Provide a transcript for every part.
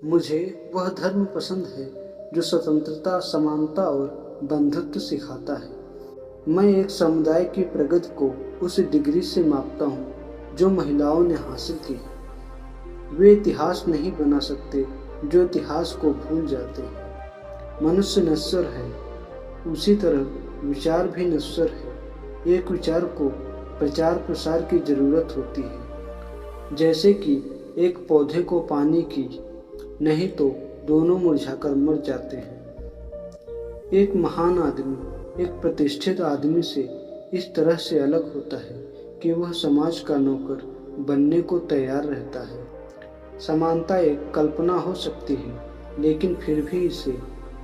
मुझे वह धर्म पसंद है जो स्वतंत्रता, समानता और बंधुत्व सिखाता है। मैं एक समुदाय की प्रगति को उस डिग्री से मापता हूँ जो महिलाओं ने हासिल की है। वे इतिहास नहीं बना सकते जो इतिहास को भूल जाते हैं। मनुष्य नश्वर है, उसी तरह विचार भी नश्वर है। एक विचार को प्रचार प्रसार की जरूरत होती है, जैसे कि एक पौधे को पानी की, नहीं तो दोनों मुरझाकर मर जाते हैं। एक महान आदमी एक प्रतिष्ठित आदमी से इस तरह से अलग होता है कि वह समाज का नौकर बनने को तैयार रहता है। समानता एक कल्पना हो सकती है, लेकिन फिर भी इसे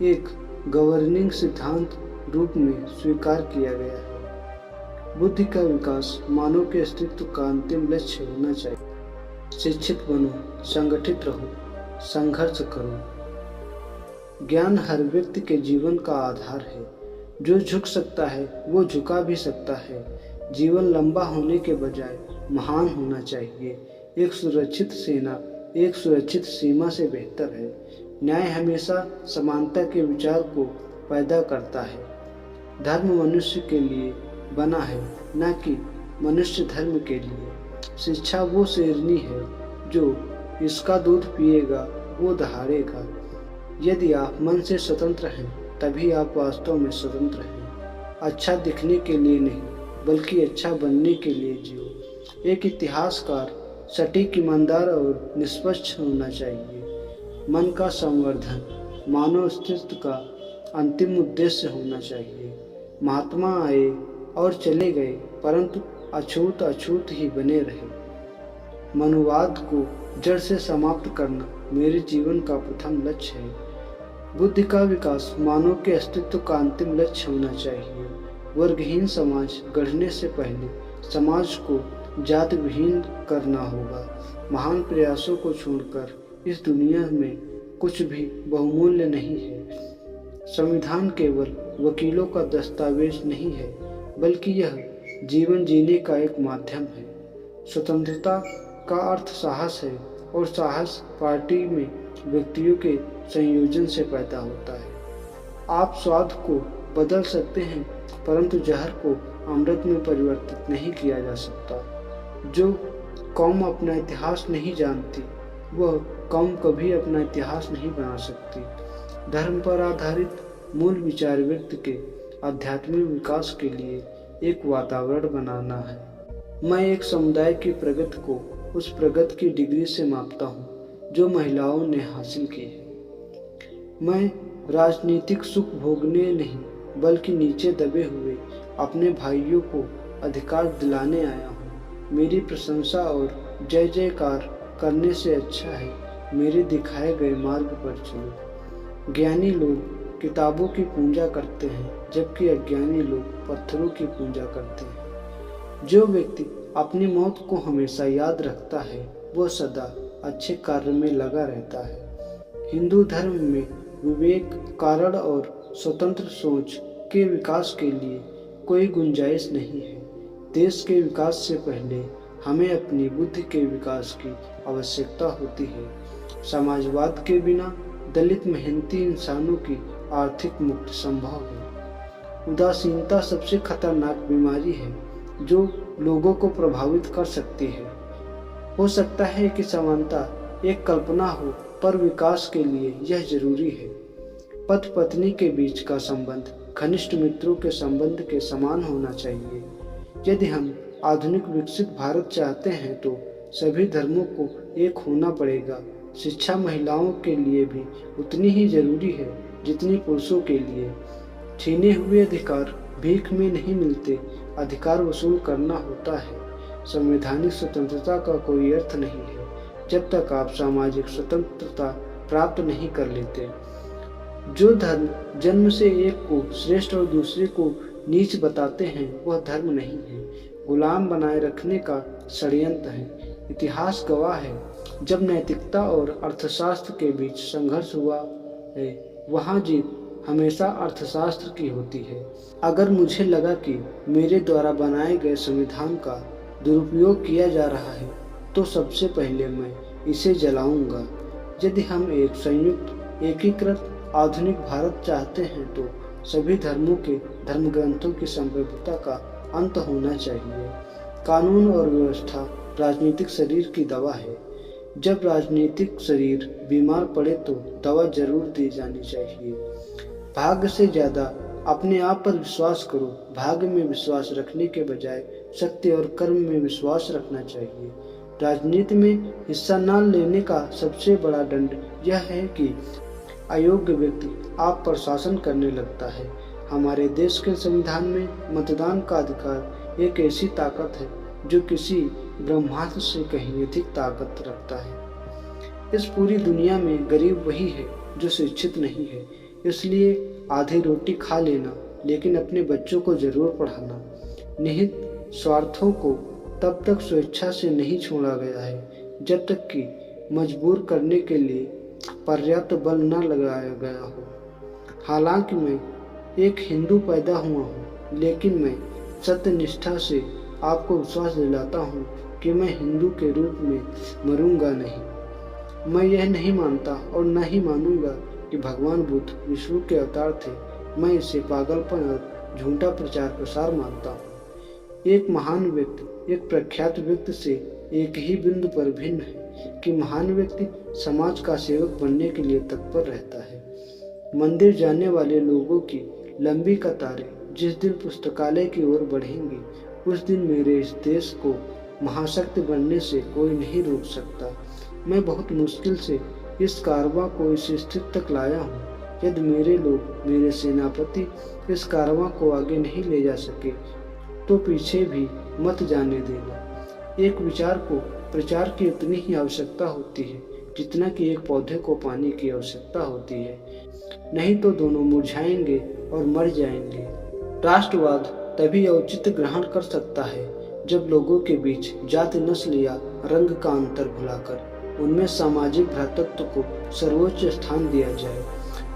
एक गवर्निंग सिद्धांत रूप में स्वीकार किया गया है। बुद्धि का विकास मानव के अस्तित्व का अंतिम लक्ष्य होना चाहिए। शिक्षित बनो, संगठित रहो, संघर्ष करो। ज्ञान हर व्यक्ति के जीवन का आधार है। जो झुक सकता है वो झुका भी सकता है। जीवन लंबा होने के बजाय महान होना चाहिए। एक सुरक्षित सेना एक सुरक्षित सीमा से बेहतर है। न्याय हमेशा समानता के विचार को पैदा करता है। धर्म मनुष्य के लिए बना है, न कि मनुष्य धर्म के लिए। शिक्षा वो शेरनी है जो इसका दूध पिएगा वो दहाड़ेगा। यदि आप मन से स्वतंत्र हैं तभी आप वास्तव में स्वतंत्र हैं। अच्छा दिखने के लिए नहीं, बल्कि अच्छा बनने के लिए जियो। एक इतिहासकार सटीक, ईमानदार और निष्पक्ष होना चाहिए। मन का संवर्धन मानव अस्तित्व का अंतिम उद्देश्य होना चाहिए। महात्मा आए और चले गए, परंतु अछूत अछूत ही बने रहे। मनुवाद को जड़ से समाप्त करना मेरे जीवन का प्रथम लक्ष्य है। बुद्धि का विकास मानव के अस्तित्व का अंतिम लक्ष्य होना चाहिए। वर्गहीन समाज गढ़ने से पहले समाज को जाति विहीन करना होगा। महान प्रयासों को छोड़कर इस दुनिया में कुछ भी बहुमूल्य नहीं है। संविधान केवल वकीलों का दस्तावेज नहीं है, बल्कि यह जीवन जीने का एक माध्यम है। स्वतंत्रता का अर्थ साहस है, और साहस पार्टी में व्यक्तियों के संयोजन से पैदा होता है। आप स्वाद को बदल सकते हैं, परंतु जहर को अमृत में परिवर्तित नहीं किया जा सकता। जो कौम अपना इतिहास नहीं जानती, वह कौम कभी अपना इतिहास नहीं बना सकती। धर्म पर आधारित मूल विचार व्यक्ति के आध्यात्मिक विकास के लिए एक वातावरण बनाना है। मैं एक समुदाय की प्रगति को उस प्रगति की डिग्री से मापता हूँ जो महिलाओं ने हासिल की है। मैं राजनीतिक सुख भोगने नहीं, बल्कि नीचे दबे हुए अपने भाइयों को अधिकार दिलाने आया हूँ। मेरी प्रशंसा और जय जयकार करने से अच्छा है मेरे दिखाए गए मार्ग पर चलो। ज्ञानी लोग किताबों की पूजा करते हैं, जबकि अज्ञानी लोग पत्थरों की पूजा करते हैं। जो व्यक्ति अपनी मौत को हमेशा याद रखता है वह सदा अच्छे कार्य में लगा रहता है। हिंदू धर्म में विवेक, कारण और स्वतंत्र सोच के विकास के लिए कोई गुंजाइश नहीं है। देश के विकास से पहले हमें अपनी बुद्धि के विकास की आवश्यकता होती है। समाजवाद के बिना दलित मेहनती इंसानों की आर्थिक मुक्ति संभव है। उदासीनता सबसे खतरनाक बीमारी है जो लोगों को प्रभावित कर सकती है। हो सकता है कि समानता एक कल्पना हो, पर विकास के लिए यह जरूरी है। पति पत्नी के बीच का संबंध घनिष्ठ मित्रों के संबंध के समान होना चाहिए। यदि हम आधुनिक विकसित भारत चाहते हैं तो सभी धर्मों को एक होना पड़ेगा। शिक्षा महिलाओं के लिए भी उतनी ही जरूरी है जितनी पुरुषों के लिए। छीने हुए अधिकार भीख में नहीं मिलते, अधिकार वसूल करना होता है। संवैधानिक स्वतंत्रता का कोई अर्थ नहीं है जब तक आप सामाजिक स्वतंत्रता प्राप्त नहीं कर लेते। जो धर्म जन्म से एक को श्रेष्ठ और दूसरे को नीच बताते हैं वह धर्म नहीं है, गुलाम बनाए रखने का षड्यंत्र है। इतिहास गवाह है, जब नैतिकता और अर्थशास्त्र के बीच संघर्ष हुआ है वहाँ जीत हमेशा अर्थशास्त्र की होती है। अगर मुझे लगा कि मेरे द्वारा बनाए गए संविधान का दुरुपयोग किया जा रहा है तो सबसे पहले मैं इसे जलाऊंगा। यदि हम एक संयुक्त एकीकृत आधुनिक भारत चाहते हैं तो सभी धर्मों के धर्म ग्रंथों की संप्रभुता का अंत होना चाहिए। कानून और व्यवस्था राजनीतिक शरीर की दवा है। जब राजनीतिक शरीर बीमार पड़े तो दवा जरूर दी जानी चाहिए। भाग्य से ज़्यादा अपने आप पर विश्वास करो। भाग्य में विश्वास रखने के बजाय शक्ति और कर्म में विश्वास रखना चाहिए। राजनीति में हिस्सा न लेने का सबसे बड़ा दंड यह है कि अयोग्य व्यक्ति आप पर शासन करने लगता है। हमारे देश के संविधान में मतदान का अधिकार एक ऐसी ताकत है जो किसी ब्रह्मास्त्र से कहीं अधिक ताकत रखता है। इस पूरी दुनिया में गरीब वही है जो शिक्षित नहीं है। इसलिए आधी रोटी खा लेना, लेकिन अपने बच्चों को जरूर पढ़ाना। निहित स्वार्थों को तब तक स्वेच्छा से नहीं छोड़ा गया है जब तक कि मजबूर करने के लिए पर्याप्त बल न लगाया गया हो। हालांकि मैं एक हिंदू पैदा हुआ हूँ, लेकिन मैं सत्य निष्ठा से आपको विश्वास दिलाता हूँ कि मैं हिंदू के रूप में मरूंगा नहीं। मैं यह नहीं मानता और न ही मानूंगा कि भगवान बुद्ध विष्णु के अवतार थे। मैं इसे पागलपन और झूठा प्रचार प्रसार मानता हूँ। एक महान व्यक्ति एक प्रख्यात व्यक्ति से एक ही बिंदु पर भिन्न है कि महान व्यक्ति समाज का सेवक बनने के लिए तत्पर रहता है। मंदिर जाने वाले लोगों की लंबी कतारें जिस दिन पुस्तकालय की ओर बढ़ेंगी, उस दिन मेरे इस देश को महाशक्ति बनने से कोई नहीं रोक सकता। मैं बहुत मुश्किल से इस कारवां को इस स्थिति तक लाया हूँ। यदि मेरे लोग, मेरे सेनापति इस कारवां को आगे नहीं ले जा सके तो पीछे भी मत जाने देना। एक विचार को प्रचार की उतनी ही आवश्यकता होती है जितना कि एक पौधे को पानी की आवश्यकता होती है, नहीं तो दोनों मुरझाएंगे और मर जाएंगे। राष्ट्रवाद तभी औचित्य ग्रहण कर सकता है जब लोगों के बीच जाति, नस्ल या रंग का अंतर भुलाकर उनमें सामाजिक भ्रातृत्व को सर्वोच्च स्थान दिया जाए।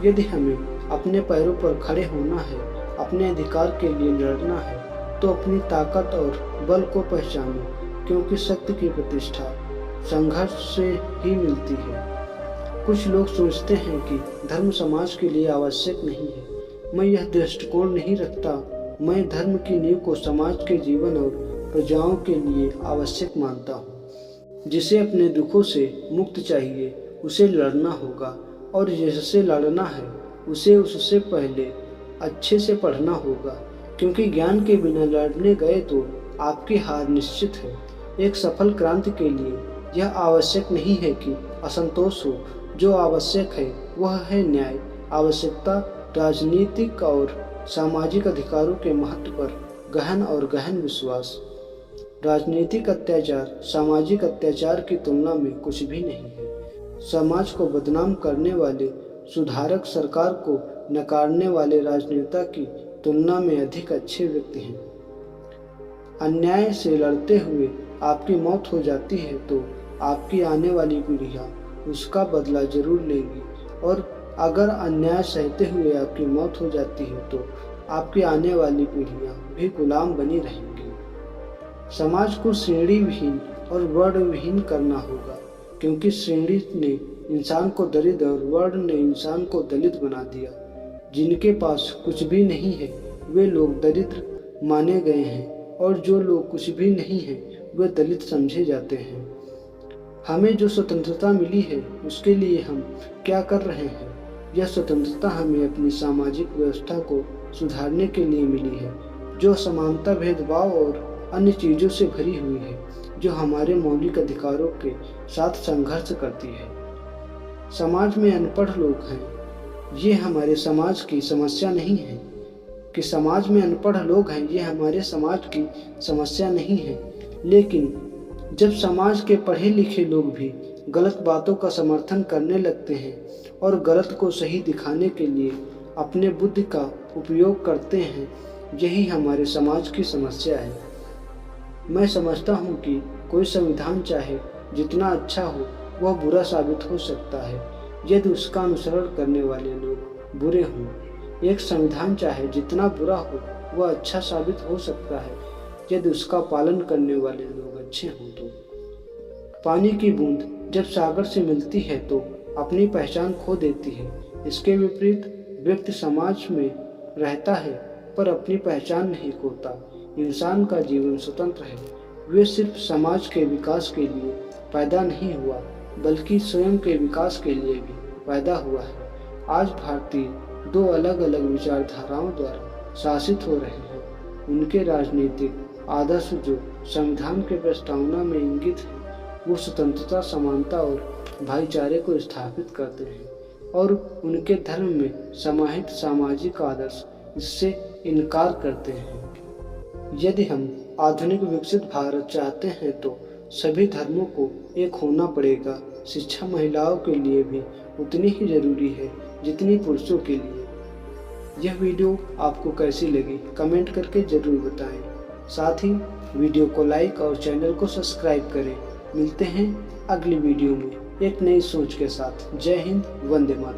यदि हमें अपने पैरों पर खड़े होना है, अपने अधिकार के लिए लड़ना है, तो अपनी ताकत और बल को पहचानो, क्योंकि शक्ति की प्रतिष्ठा संघर्ष से ही मिलती है। कुछ लोग सोचते हैं कि धर्म समाज के लिए आवश्यक नहीं है। मैं यह दृष्टिकोण नहीं रखता। मैं धर्म की नींव को समाज के जीवन और प्रजाओं के लिए आवश्यक मानता हूँ। जिसे अपने दुखों से मुक्त चाहिए उसे लड़ना होगा, और जिससे लड़ना है उसे उससे पहले अच्छे से पढ़ना होगा, क्योंकि ज्ञान के बिना लड़ने गए तो आपकी हार निश्चित है। एक सफल क्रांति के लिए यह आवश्यक नहीं है कि असंतोष हो। जो आवश्यक है वह है न्याय। आवश्यकता राजनीतिक और सामाजिक अधिकारों के महत्व पर गहन और गहन विश्वास। राजनीतिक अत्याचार सामाजिक अत्याचार की तुलना में कुछ भी नहीं है। समाज को बदनाम करने वाले सुधारक सरकार को नकारने वाले राजनेता की तुलना में अधिक अच्छे व्यक्ति हैं। अन्याय से लड़ते हुए आपकी मौत हो जाती है तो आपकी आने वाली पीढ़ियां उसका बदला जरूर लेंगी, और अगर अन्याय सहते हुए आपकी मौत हो जाती है तो आपकी आने वाली पीढ़ियां भी गुलाम बनी रहेंगी। समाज को श्रेणी विहीन और वर्ण विहीन करना होगा, क्योंकि श्रेणी ने इंसान को दरिद्र और वर्ण ने इंसान को दलित बना दिया। जिनके पास कुछ भी नहीं है वे लोग दरिद्र माने गए हैं, और जो लोग कुछ भी नहीं है वे दलित समझे जाते हैं। हमें जो स्वतंत्रता मिली है उसके लिए हम क्या कर रहे हैं? यह स्वतंत्रता हमें अपनी सामाजिक व्यवस्था को सुधारने के लिए मिली है, जो समानता, भेदभाव और अन्य चीज़ों से भरी हुई है, जो हमारे मौलिक अधिकारों के साथ संघर्ष करती है। समाज में अनपढ़ लोग हैं, ये हमारे समाज की समस्या नहीं है। कि समाज में अनपढ़ लोग हैं ये हमारे समाज की समस्या नहीं है, लेकिन जब समाज के पढ़े लिखे लोग भी गलत बातों का समर्थन करने लगते हैं और गलत को सही दिखाने के लिए अपने बुद्धि का उपयोग करते हैं, यही हमारे समाज की समस्या है। मैं समझता हूँ कि कोई संविधान चाहे जितना अच्छा हो वह बुरा साबित हो सकता है यदि उसका अनुसरण करने वाले लोग बुरे हों। एक संविधान चाहे जितना बुरा हो वह अच्छा साबित हो सकता है यदि उसका पालन करने वाले लोग अच्छे हों। तो पानी की बूंद जब सागर से मिलती है तो अपनी पहचान खो देती है। इसके विपरीत व्यक्ति समाज में रहता है पर अपनी पहचान नहीं खोता। इंसान का जीवन स्वतंत्र है। वे सिर्फ समाज के विकास के लिए पैदा नहीं हुआ बल्कि स्वयं के विकास के लिए भी पैदा हुआ है। आज भारतीय दो अलग अलग विचारधाराओं द्वारा शासित हो रहे हैं। उनके राजनीतिक आदर्श जो संविधान के प्रस्तावना में इंगित है वो स्वतंत्रता, समानता और भाईचारे को स्थापित करते हैं और उनके धर्म में समाहित सामाजिक आदर्श इससे इनकार करते हैं। यदि हम आधुनिक विकसित भारत चाहते हैं तो सभी धर्मों को एक होना पड़ेगा। शिक्षा महिलाओं के लिए भी उतनी ही जरूरी है जितनी पुरुषों के लिए। यह वीडियो आपको कैसी लगी कमेंट करके जरूर बताएं। साथ ही वीडियो को लाइक और चैनल को सब्सक्राइब करें। मिलते हैं अगली वीडियो में एक नई सोच के साथ। जय हिंद, वंदे मातरम।